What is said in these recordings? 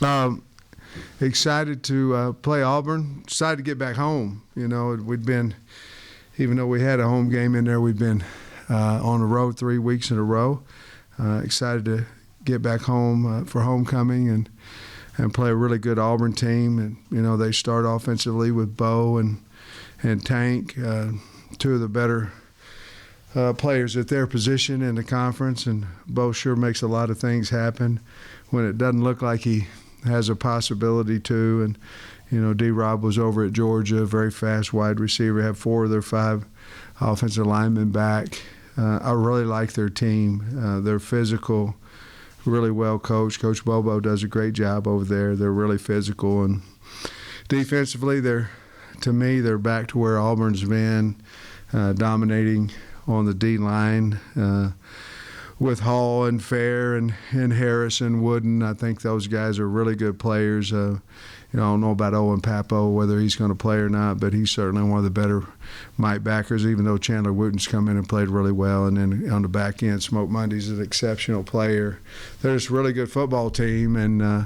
Um, Excited to play Auburn. Excited to get back home. You know, we'd been, even though we had a home game in there, we've been on the road 3 weeks in a row. Excited to get back home for homecoming and play a really good Auburn team. And, you know, they start offensively with Bo and Tank, two of the better players at their position in the conference. And Bo sure makes a lot of things happen when it doesn't look like he has a possibility to. And, you know, D-Rob was over at Georgia, very fast wide receiver, have 4 of their 5 offensive linemen back. I really like their team. They're physical, really well coached. Coach Bobo does a great job over there. They're really physical. And defensively, to me, they're back to where Auburn's been, dominating on the D-line. With Hall and Fair and Harris and Wooden. I think those guys are really good players. You know, I don't know about Owen Papo, whether he's going to play or not, but he's certainly one of the better Mike backers, even though Chandler Wooten's come in and played really well. And then on the back end, Smoke Mundy's an exceptional player. They're just a really good football team, and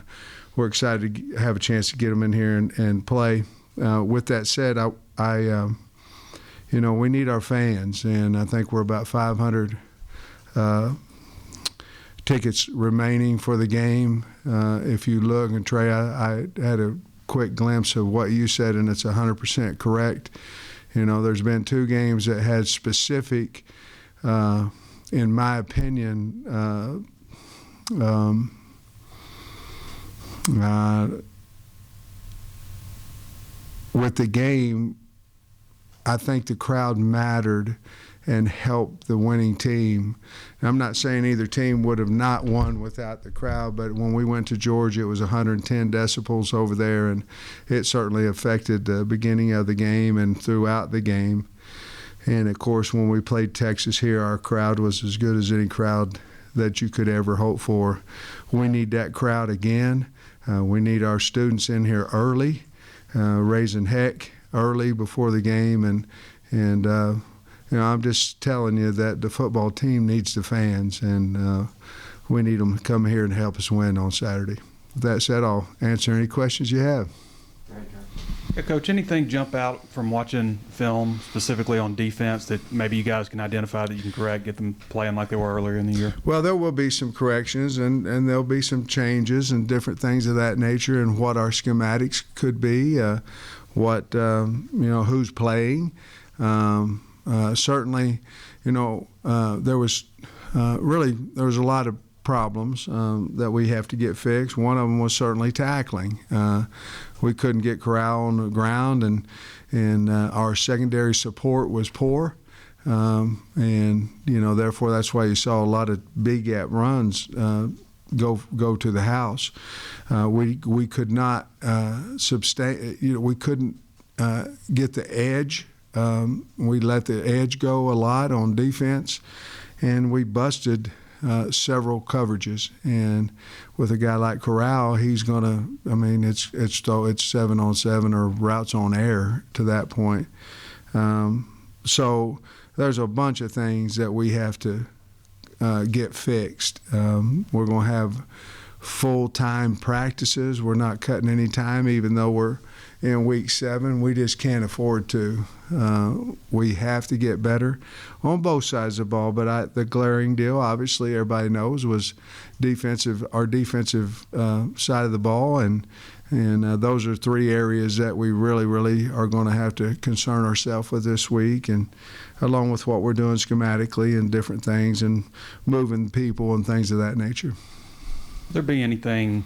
we're excited to have a chance to get them in here and play. With that said, you know, we need our fans, and I think we're about 500 tickets remaining for the game. If you look, and Trey, I had a quick glimpse of what you said, and it's 100% correct. You know, there's been 2 games that had specific, in my opinion, with the game, I think the crowd mattered and help the winning team. And I'm not saying either team would have not won without the crowd, but when we went to Georgia, it was 110 decibels over there, and it certainly affected the beginning of the game and throughout the game. And, of course, when we played Texas here, our crowd was as good as any crowd that you could ever hope for. We need that crowd again. We need our students in here early, raising heck early before the game, and you know, I'm just telling you that the football team needs the fans, and we need them to come here and help us win on Saturday. With that said, I'll answer any questions you have. Yeah, Coach, anything jump out from watching film, specifically on defense, that maybe you guys can identify that you can correct, get them playing like they were earlier in the year? Well, there will be some corrections, and there'll be some changes and different things of that nature, and what our schematics could be, what, you know, who's playing. Certainly, you know, there was a lot of problems that we have to get fixed. One of them was certainly tackling. We couldn't get Corral on the ground, and our secondary support was poor. And, you know, therefore that's why you saw a lot of big gap runs go to the house. We could not we couldn't get the edge. We let the edge go a lot on defense, and we busted several coverages. And with a guy like Corral, he's going to, I mean, it's 7-on-7 or routes on air to that point. So there's a bunch of things that we have to get fixed. We're going to have full-time practices. We're not cutting any time, even though we're in week 7. We just can't afford to. We have to get better on both sides of the ball, but the glaring deal, obviously everybody knows, was our defensive side of the ball, and those are 3 areas that we really, really are going to have to concern ourselves with this week, and along with what we're doing schematically and different things and moving people and things of that nature. Will there be anything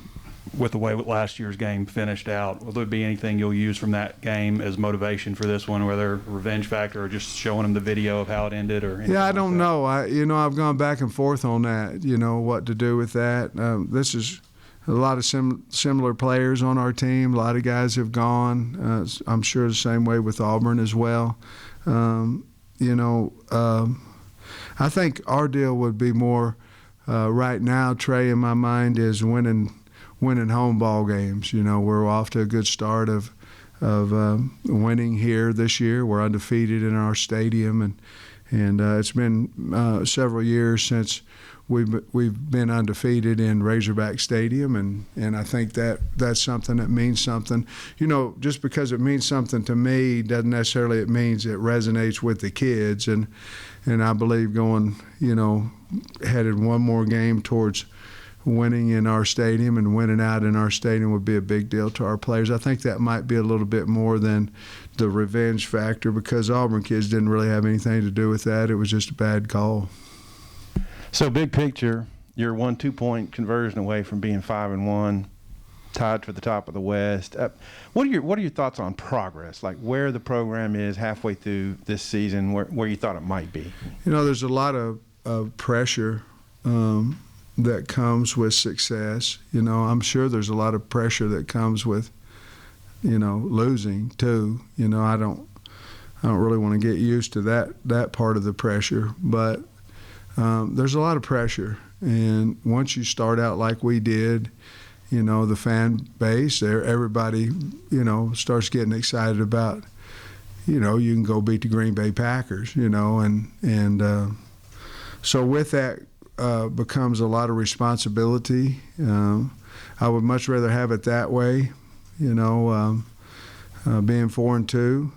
with the way last year's game finished out? Will there be anything you'll use from that game as motivation for this one, whether revenge factor or just showing them the video of how it ended? Or I don't know. I've gone back and forth on that, what to do with that. This is a lot of similar players on our team. A lot of guys have gone. I'm sure the same way with Auburn as well. I think our deal would be more right now, Trey, in my mind, is winning home ball games. We're off to a good start of winning here this year. We're undefeated in our stadium, and it's been several years since we've been undefeated in Razorback Stadium, and I think that's something that means something. You know, just because it means something to me doesn't necessarily it means it resonates with the kids, and I believe going, you know, headed one more game towards winning in our stadium and winning out in our stadium would be a big deal to our players. I think that might be a little bit more than the revenge factor, because Auburn kids didn't really have anything to do with that. It was just a bad call. So big picture, you're 1 2-point conversion away from being 5-1, tied for the top of the West. What are your thoughts on progress? Like where the program is halfway through this season, where you thought it might be? You know, there's a lot of pressure that comes with success. You know, I'm sure there's a lot of pressure that comes with, you know, losing too. You know, I don't really want to get used to that part of the pressure, but there's a lot of pressure. And once you start out like we did, you know, the fan base, everybody, you know, starts getting excited about, you know, you can go beat the Green Bay Packers, you know, and so with that becomes a lot of responsibility. I would much rather have it that way, you know, being 4-2.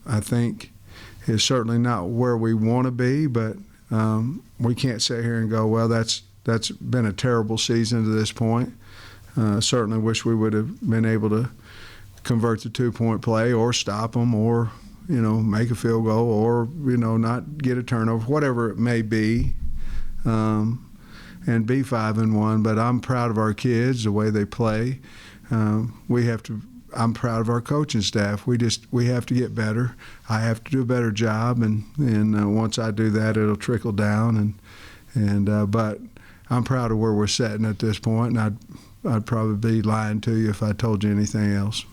I think is certainly not where we want to be, but we can't sit here and go, well, that's been a terrible season to this point. Certainly wish we would have been able to convert the 2-point play or stop them or, you know, make a field goal or, you know, not get a turnover, whatever it may be, and be 5-1. But I'm proud of our kids, the way they play. I'm proud of our coaching staff. We have to get better. I have to do a better job, and once I do that, it'll trickle down. But I'm proud of where we're sitting at this point, and I'd probably be lying to you if I told you anything else.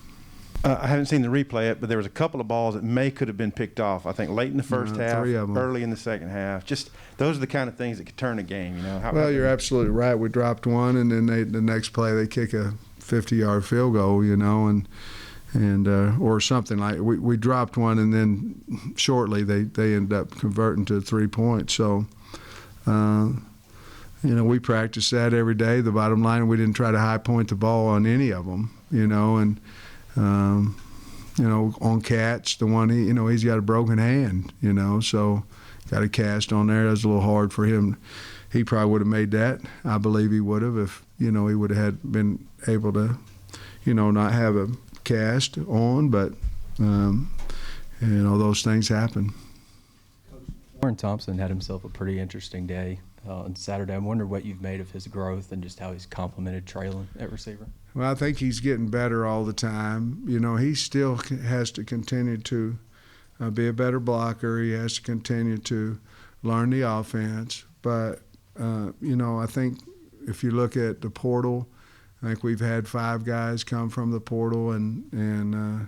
I haven't seen the replay yet, but there was a couple of balls that could have been picked off. I think late in the first half, 3 of them. Early in the second half. Just those are the kind of things that could turn a game. You know. Well, you're absolutely right. We dropped one, and then the next play they kick a 50-yard field goal, you know, and or something like we dropped one, and then shortly they ended up converting to 3 points. So, you know, we practice that every day. The bottom line, we didn't try to high point the ball on any of them, you know, and you know, on catch, the one he's got a broken hand, you know, so got a cast on there. That was a little hard for him. He probably would have made that. I believe he would have if, you know, he would have been able to, you know, not have a cast on, but, you know, those things happen. Thompson had himself a pretty interesting day on Saturday. I wonder what you've made of his growth and just how he's complimented Traylon at receiver. Well, I think he's getting better all the time. You know, he still has to continue to be a better blocker. He has to continue to learn the offense. But, you know, I think if you look at the portal, I think we've had 5 guys come from the portal, and I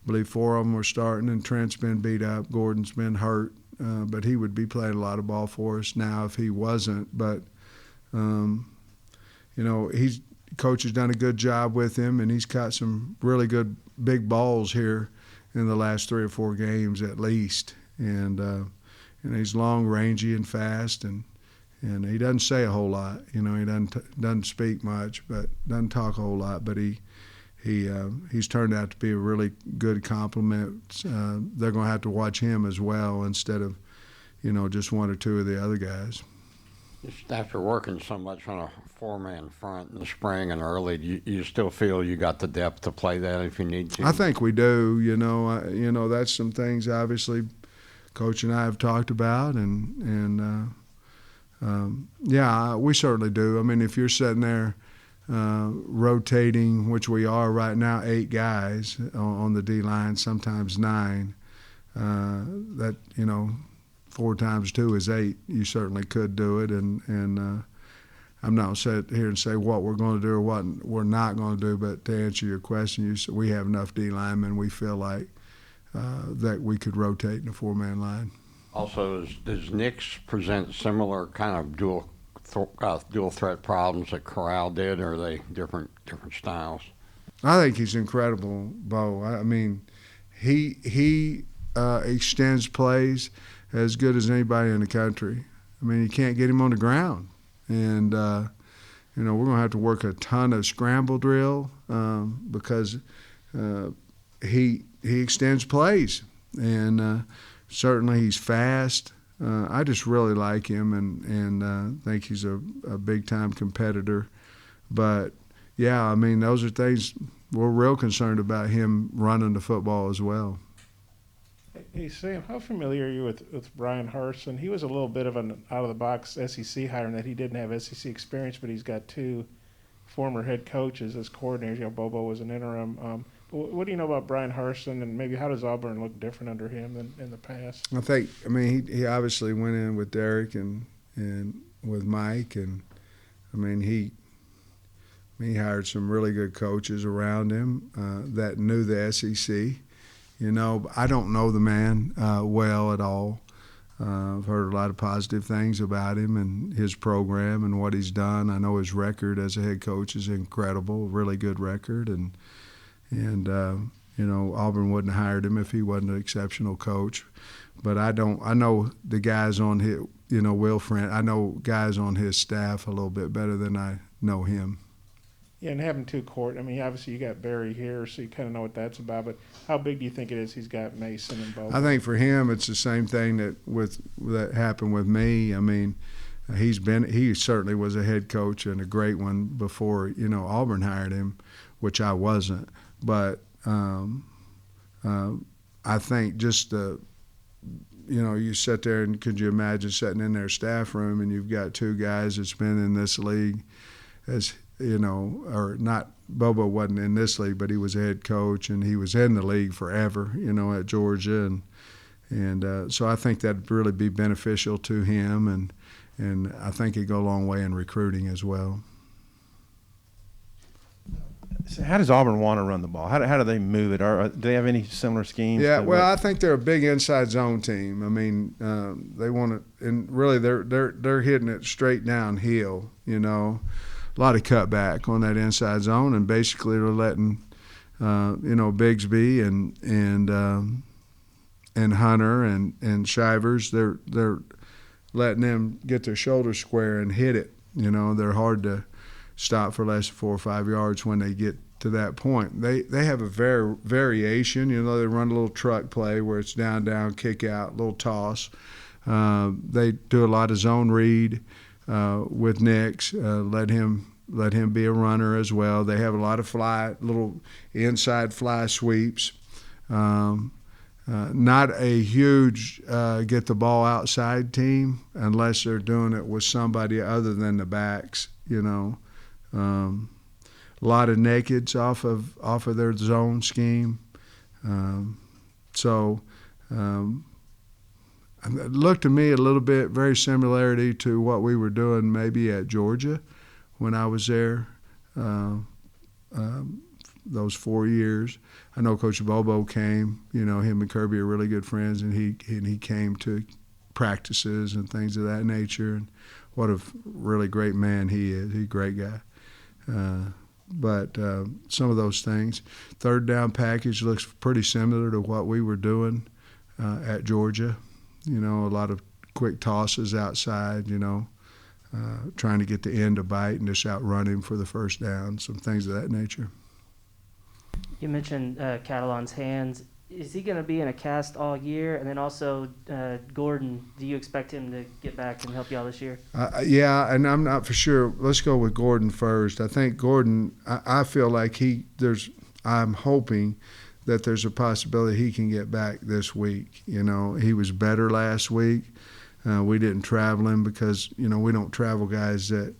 believe 4 of them were starting, and Trent's been beat up. Gordon's been hurt, but he would be playing a lot of ball for us now if he wasn't. But, you know, Coach has done a good job with him, and he's caught some really good big balls here in the last 3 or 4 games at least. And he's long, rangy, and fast, and he doesn't say a whole lot. You know, he doesn't speak much, but doesn't talk a whole lot. But he's turned out to be a really good compliment. They're going to have to watch him as well instead of, you know, just 1 or 2 of the other guys. Just after working so much on a 4-man front in the spring and early, do you still feel you got the depth to play that if you need to? I think we do. You know, that's some things obviously Coach and I have talked about, and yeah, we certainly do. I mean, if you're sitting there rotating, which we are right now, 8 guys on the D line, sometimes 9, that, you know, 4 times 2 is 8. You certainly could do it, and I'm not going to sit here and say what we're going to do or what we're not going to do, but to answer your question, we have enough D linemen. We feel like that we could rotate in a 4-man line. Also, does Nix present similar kind of dual threat problems that Corral did, or are they different styles? I think he's incredible, Bo. I mean, he extends plays as good as anybody in the country. I mean, you can't get him on the ground. And, we're going to have to work a ton of scramble drill because he extends plays. And certainly he's fast. I just really like him and think he's a big-time competitor. But, yeah, I mean, those are things we're real concerned about him running the football as well. Hey, Sam, how familiar are you with Brian Harsin? He was a little bit of an out-of-the-box SEC hire in that he didn't have SEC experience, but he's got two former head coaches as coordinators. Bobo was an interim. What do you know about Brian Harsin, and maybe how does Auburn look different under him than in the past? I mean, he obviously went in with Derek and with Mike, and, I mean, he hired some really good coaches around him that knew the SEC. I don't know the man well at all. I've heard a lot of positive things about him and his program and what he's done. I know his record as a head coach is incredible, really good record, and Auburn wouldn't have hired him if he wasn't an exceptional coach. But I know the guys on his, Will Friend, I know guys on his staff a little bit better than I know him. Yeah, and having two court, I mean, obviously you got Barry here, so you kind of know what that's about. But how big do you think it is he's got Mason and Bobo? I think for him it's the same thing that happened with me. I mean, he certainly was a head coach and a great one before Auburn hired him, which I wasn't. But I think just you sit there and could you imagine sitting in their staff room and you've got two guys that's been in this league as or not. Bobo wasn't in this league, but he was a head coach and he was in the league forever, at Georgia, and so I think that'd really be beneficial to him, and I think it'd go a long way in recruiting as well. So how does Auburn want to run the ball? How do they move it? Do they have any similar schemes? Yeah, well, I think they're a big inside zone team. I mean, they want to, and really they're hitting it straight downhill. A lot of cutback on that inside zone, and basically they're letting Bigsby and Hunter and Shivers, they're letting them get their shoulders square and hit it. They're hard to stop for less than 4 or 5 yards when they get to that point. They have a variation. They run a little truck play where it's down, kick out, little toss. They do a lot of zone read with Nix. Let him be a runner as well. They have a lot of little inside fly sweeps. Not a huge get the ball outside team unless they're doing it with somebody other than the backs. A lot of nakeds off of their zone scheme. It looked to me a little bit very similarity to what we were doing maybe at Georgia when I was there those 4 years. I know Coach Bobo came. Him and Kirby are really good friends, and he came to practices and things of that nature. And what a really great man he is. He's a great guy. But some of those things. Third down package looks pretty similar to what we were doing at Georgia. A lot of quick tosses outside, trying to get the end to bite and just outrun him for the first down, some things of that nature. You mentioned Catalon's hands. Is he going to be in a cast all year? And then also Gordon, do you expect him to get back and help you all this year? Yeah, and I'm not for sure. Let's go with Gordon first. I think Gordon, I feel like I'm hoping that there's a possibility he can get back this week. He was better last week. We didn't travel him because, we don't travel guys that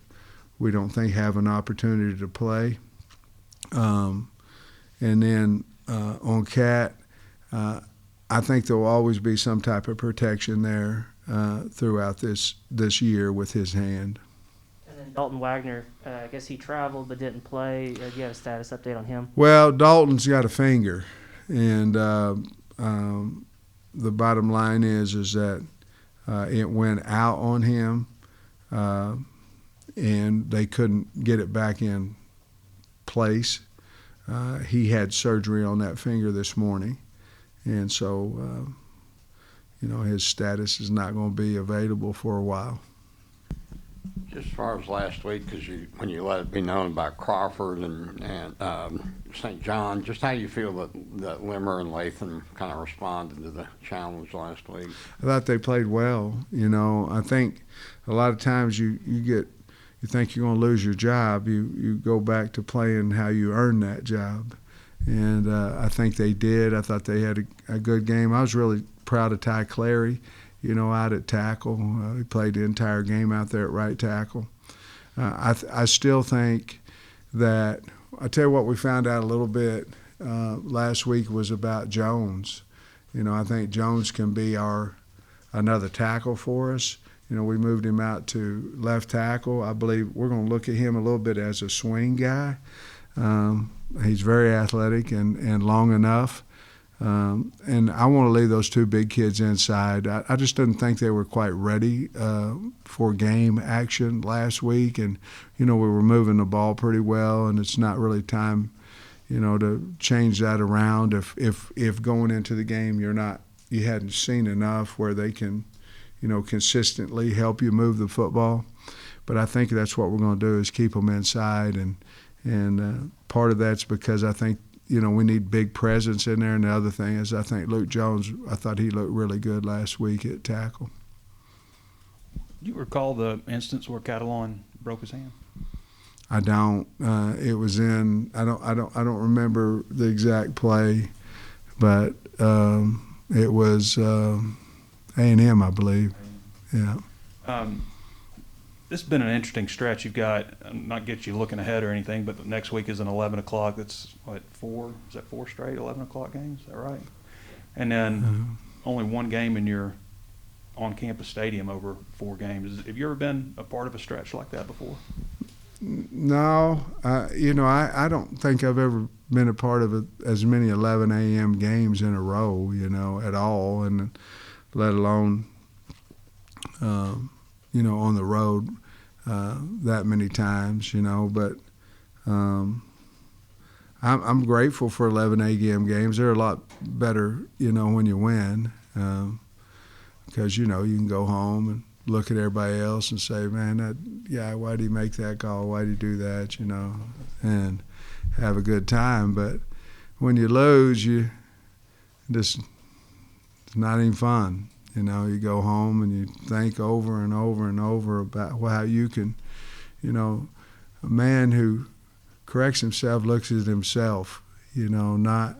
we don't think have an opportunity to play. And then on Cat, I think there will always be some type of protection there throughout this year with his hand. And then Dalton Wagner, I guess he traveled but didn't play. Do you have a status update on him? Well, Dalton's got a finger, and the bottom line is that it went out on him, and they couldn't get it back in place. He had surgery on that finger this morning, and so his status is not going to be available for a while. Just as far as last week, because when you let it be known about Crawford and St. John, just how you feel that Limmer and Latham kind of responded to the challenge last week? I thought they played well. I think a lot of times you think you're going to lose your job. You go back to playing how you earned that job. And I think they did. I thought they had a good game. I was really proud of Ty Clary, out at tackle. He played the entire game out there at right tackle. I still think that – I tell you what we found out a little bit last week was about Jones. I think Jones can be another tackle for us. We moved him out to left tackle. I believe we're going to look at him a little bit as a swing guy. He's very athletic and long enough. And I want to leave those two big kids inside. I just didn't think they were quite ready for game action last week. And, we were moving the ball pretty well, and it's not really time, to change that around if going into the game you hadn't seen enough where they can, consistently help you move the football. But I think that's what we're going to do is keep them inside. And part of that's because I think, we need big presence in there. And the other thing is I think Luke Jones, I thought he looked really good last week at tackle. Do you recall the instance where Catalan broke his hand? I don't. It was in. I don't remember the exact play, but it was A&M, I believe. Yeah. This has been an interesting stretch. You've got, not get you looking ahead or anything, but the next week is an 11 o'clock. That's what, four straight 11 o'clock games? Is that right? And then only one game in your on-campus stadium over 4 games. Have you ever been a part of a stretch like that before? No. I don't think I've ever been a part of as many 11 a.m. games in a row, at all, and let alone on the road that many times, but I'm grateful for 11 a.m. games. They're a lot better, when you win, because, you can go home and look at everybody else and say, man, that guy, why did he make that call? Why did he do that, and have a good time. But when you lose, it's not even fun. You go home and you think over and over and over about how you can, a man who corrects himself looks at himself, not,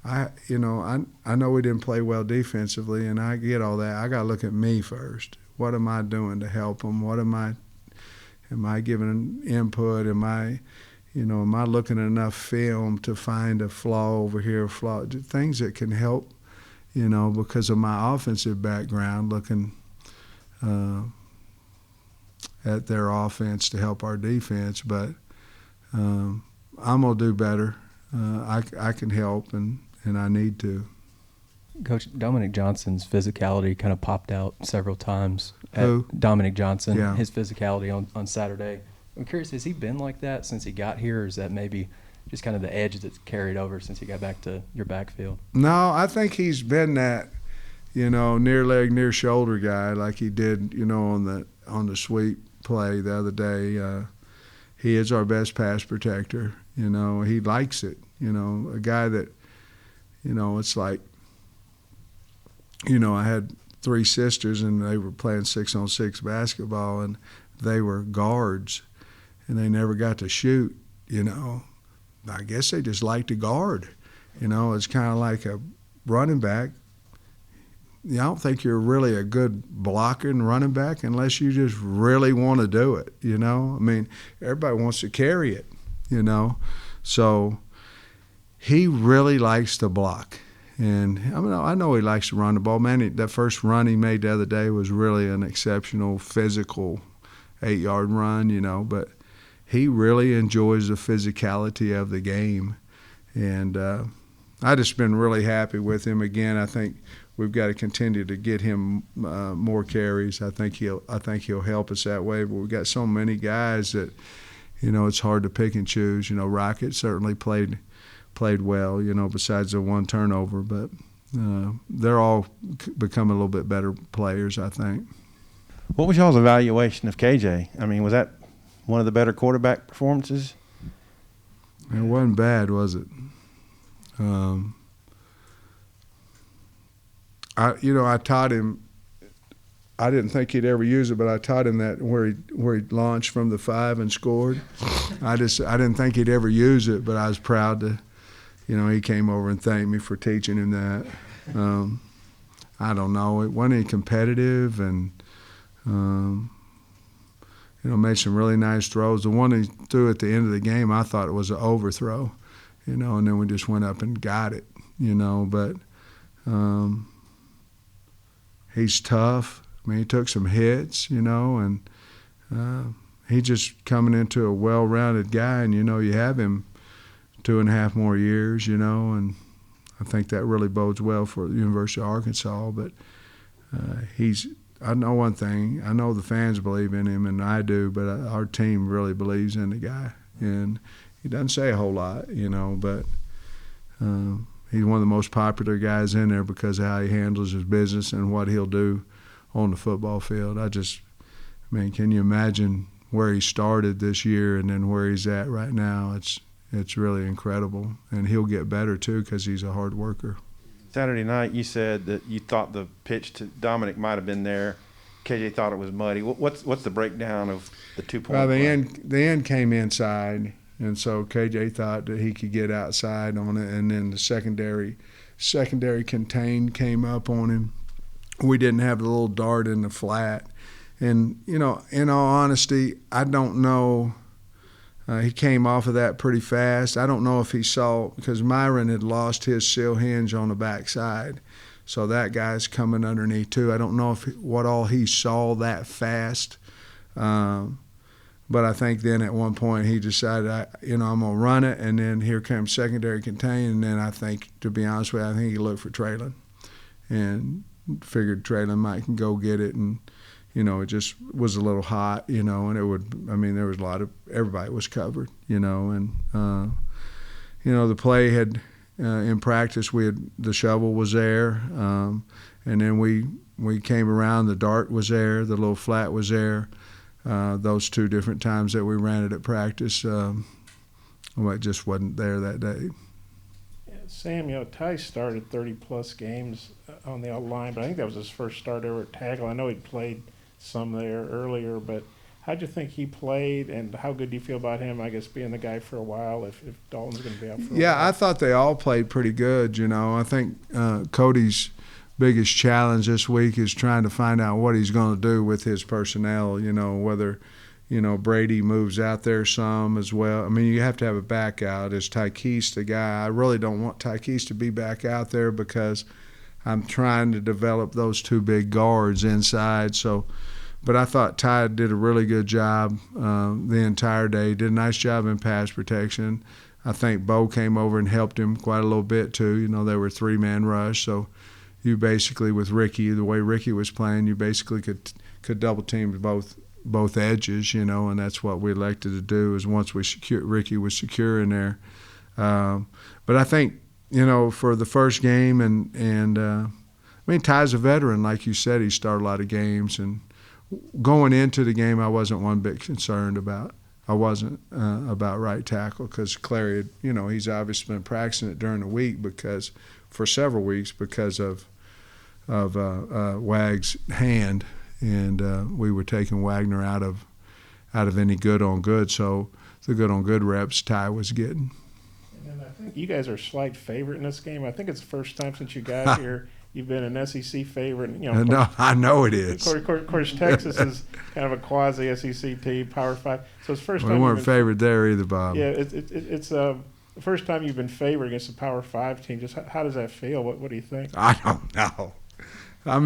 I know we didn't play well defensively, and I get all that. I got to look at me first. What am I doing to help them? Am I giving input? Am I looking at enough film to find a flaw over here, things that can help, because of my offensive background, looking at their offense to help our defense. But I'm going to do better. I can help, and I need to. Coach, Dominic Johnson's physicality kind of popped out several times. Who? Dominic Johnson, Yeah. His physicality on Saturday. I'm curious, has he been like that since he got here, or is that maybe just kind of the edge that's carried over since he got back to your backfield? No, I think he's been that, near leg, near shoulder guy like he did, on the sweep play the other day. He is our best pass protector. He likes it. A guy that, it's like, I had 3 sisters and they were playing 6-on-6 basketball and they were guards and they never got to shoot, I guess they just like to guard. It's kind of like a running back. I don't think you're really a good blocking running back unless you just really want to do it, everybody wants to carry it, So he really likes to block. And I know he likes to run the ball. Man, that first run he made the other day was really an exceptional physical 8-yard run, but he really enjoys the physicality of the game. And I just been really happy with him. Again, I think we've got to continue to get him more carries. I think he'll help us that way. But we've got so many guys that, it's hard to pick and choose. Rocket certainly played well, besides the one turnover. But, they're all becoming a little bit better players, I think. What was y'all's evaluation of KJ? I mean, was that one of the better quarterback performances? It wasn't bad, was it? I taught him. I didn't think he'd ever use it, but I taught him that where he launched from the 5 and scored. I didn't think he'd ever use it, but I was proud to. He came over and thanked me for teaching him that. I don't know. It wasn't any competitive, and made some really nice throws. The one he threw at the end of the game, I thought it was an overthrow, and then we just went up and got it, But he's tough. I mean, he took some hits, and he just coming into a well-rounded guy, and you have him 2.5 more years, and I think that really bodes well for the University of Arkansas. But I know one thing. I know the fans believe in him, and I do, but our team really believes in the guy. And he doesn't say a whole lot, but he's one of the most popular guys in there because of how he handles his business and what he'll do on the football field. Can you imagine where he started this year and then where he's at right now? It's really incredible, and he'll get better too because he's a hard worker. Saturday night, you said that you thought the pitch to Dominic might have been there. KJ thought it was muddy. What's the breakdown of the 2-point Well, play? the end came inside, and so KJ thought that he could get outside on it, and then the secondary contain came up on him. We didn't have the little dart in the flat, and in all honesty, I don't know. He came off of that pretty fast. I don't know if he saw, because Myron had lost his seal hinge on the backside, so that guy's coming underneath too. I don't know what all he saw that fast, but I think then at one point he decided, I'm going to run it, and then here comes secondary contain, and then I think, to be honest with you, I think he looked for Traylon and figured Traylon might go get it, and it just was a little hot, and there was a lot of, everybody was covered, and the play had, in practice, the shovel was there, and then we came around, the dart was there, the little flat was there, those 2 different times that we ran it at practice, it just wasn't there that day. Sam, Ty started 30-plus games on the line, but I think that was his first start ever at tackle. I know he'd played some there earlier, but how'd you think he played, and how good do you feel about him, I guess, being the guy for a while if Dalton's going to be out for a while? Yeah, I thought they all played pretty good, I think Cody's biggest challenge this week is trying to find out what he's going to do with his personnel, whether Brady moves out there some as well. You have to have a back out. Is Tykees the guy? I really don't want Tykees to be back out there because I'm trying to develop those 2 big guards inside. But I thought Ty did a really good job the entire day. Did a nice job in pass protection. I think Bo came over and helped him quite a little bit too. They were 3-man rush, so you basically, with Ricky, the way Ricky was playing, you basically could double team both edges, and that's what we elected to do. Is once Ricky was secure in there. But I think, for the first game, and Ty's a veteran, like you said. He started a lot of games, and going into the game, I wasn't one bit concerned about. I wasn't about right tackle because Clary, he's obviously been practicing it during the week for several weeks because of Wag's hand, and we were taking Wagner out of any good on good. So the good on good reps Ty was getting. And I think you guys are a slight favorite in this game. I think it's the first time since you got here you've been an SEC favorite. No, I know it is. Of course, Texas is kind of a quasi-SEC team, Power 5. So it's the first time. We weren't favored there either, Bob. Yeah, it's the first time you've been favored against a Power 5 team. Just how does that feel? What do you think? I don't know. I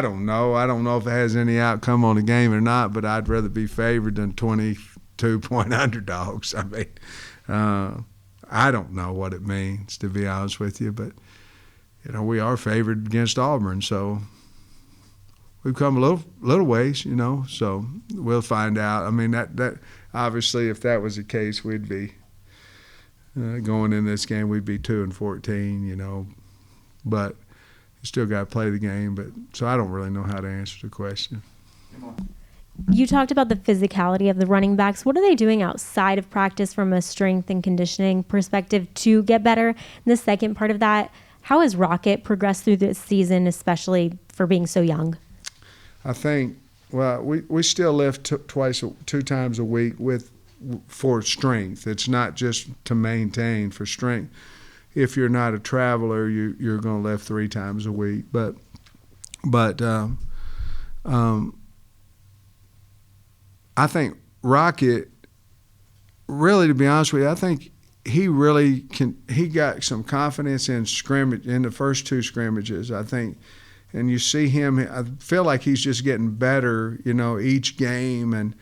don't know. I don't know if it has any outcome on the game or not, but I'd rather be favored than 22-point underdogs. I don't know what it means, to be honest with you, but we are favored against Auburn, so we've come a little ways, so we'll find out. That obviously, if that was the case, we'd be going in this game, we'd be 2-14, but you still got to play the game. But so I don't really know how to answer the question. You talked about the physicality of the running backs. What are they doing outside of practice from a strength and conditioning perspective to get better? And the second part of that, how has Rocket progressed through this season, especially for being so young? I think, well, we still lift two times a week for strength. It's not just to maintain for strength. If you're not a traveler, you're going to lift 3 times a week. But I think Rocket, really, to be honest with you, I think he really can. He got some confidence in the first 2 scrimmages, I think. And you see him, I feel like he's just getting better, each game.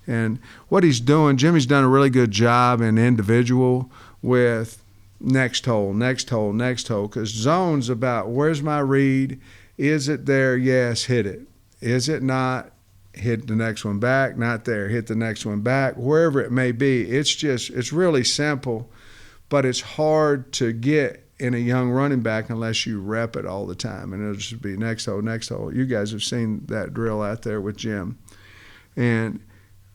And what he's doing, Jimmy's done a really good job in individual with next hole, because zone's about where's my read, is it there, yes, hit it. Is it not, hit the next one back, not there, hit the next one back, wherever it may be. It's really simple, but it's hard to get in a young running back unless you rep it all the time. And it'll just be next hole. You guys have seen that drill out there with Jim. And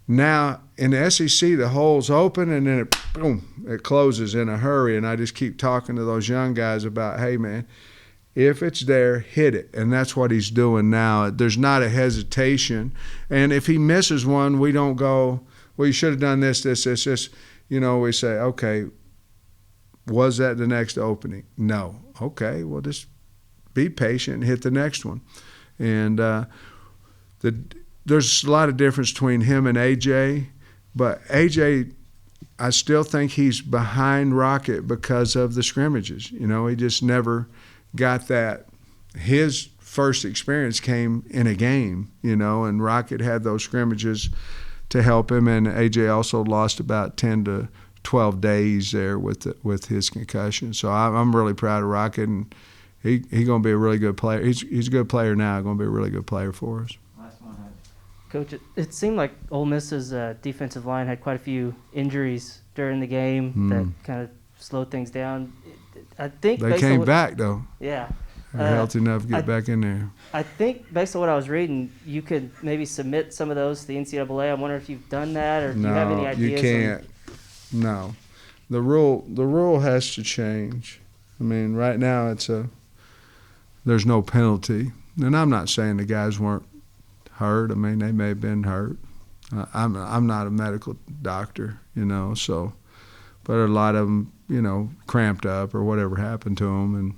now in the SEC, the hole's open and then it closes in a hurry. And I just keep talking to those young guys about, hey, man, if it's there, hit it. And that's what he's doing now. There's not a hesitation. And if he misses one, we don't go, well, you should have done this. We say, okay, was that the next opening? No. Okay, well, just be patient and hit the next one. And there's a lot of difference between him and AJ. But AJ, I still think he's behind Rocket because of the scrimmages. He just never got that. His first experience came in a game, and Rocket had those scrimmages to help him, and AJ also lost about 10 to 12 days there with his concussion. So I'm really proud of Rocket, and he's going to be a really good player. He's a good player now, going to be a really good player for us. Coach, it seemed like Ole Miss's defensive line had quite a few injuries during the game that kind of slowed things down. I think they came back, though. Yeah. They're healthy enough to get back in there. I think based on what I was reading, you could maybe submit some of those to the NCAA. I wonder if you've done that, or do you have any ideas? No, you can't. No. The rule has to change. I mean, right now there's no penalty. And I'm not saying the guys weren't hurt. I mean, they may have been hurt. I'm not a medical doctor, so, but a lot of them, cramped up or whatever happened to them. And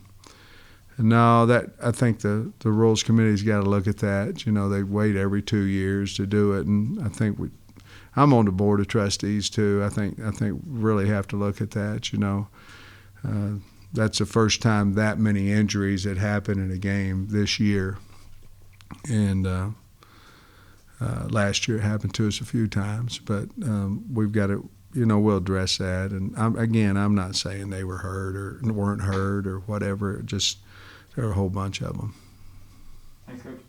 no, that I think the rules committee's got to look at that. They wait every 2 years to do it, and I think I'm on the board of trustees too. I think we really have to look at that. That's the first time that many injuries had happened in a game this year, and last year it happened to us a few times. But we've got to, we'll address that. And I'm not saying they were hurt or weren't hurt or whatever. Just there were a whole bunch of them. Thanks, Coach.